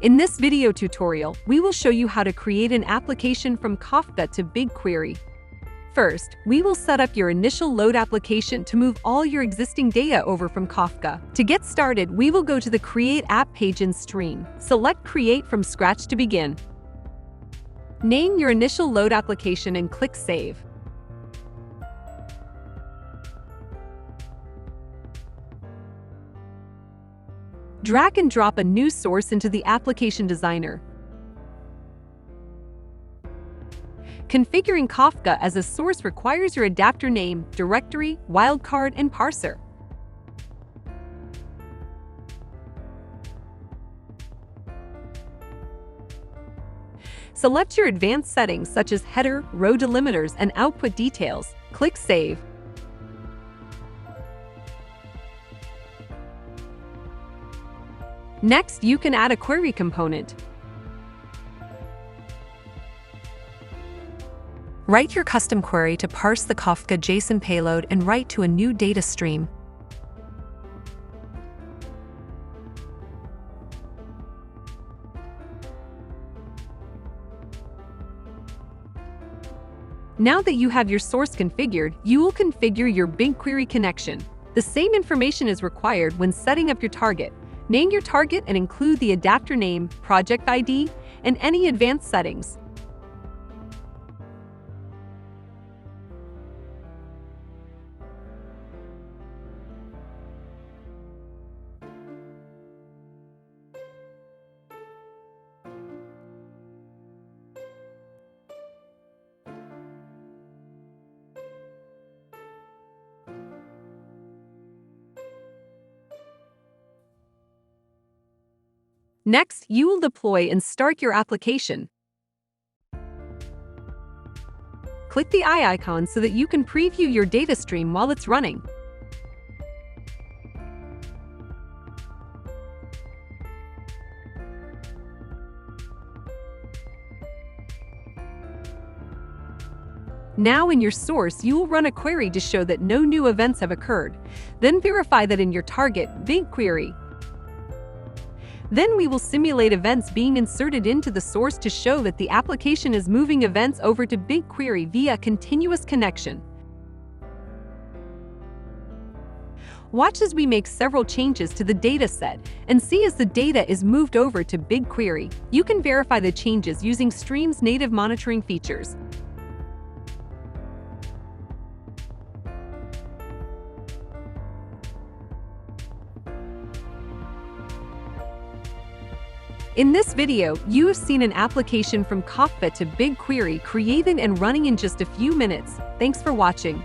In this video tutorial, we will show you how to create an application from Kafka to BigQuery. First, we will set up your initial load application to move all your existing data over from Kafka. To get started, we will go to the Create App page in Striim. Select Create from Scratch to begin. Name your initial load application and click Save. Drag and drop a new source into the application designer. Configuring Kafka as a source requires your adapter name, directory, wildcard, and parser. Select your advanced settings such as header, row delimiters, and output details. Click Save. Next, you can add a query component. Write your custom query to parse the Kafka JSON payload and write to a new data stream. Now that you have your source configured, you will configure your BigQuery connection. The same information is required when setting up your target. Name your target and include the adapter name, project ID, and any advanced settings. Next, you will deploy and start your application. Click the eye icon so that you can preview your data stream while it's running. Now in your source, you will run a query to show that no new events have occurred. Then verify that in your target, BigQuery. Then we will simulate events being inserted into the source to show that the application is moving events over to BigQuery via continuous connection. Watch as we make several changes to the dataset and see as the data is moved over to BigQuery. You can verify the changes using Striim's native monitoring features. In this video, you have seen an application from Kafka to BigQuery created and running in just a few minutes. Thanks for watching.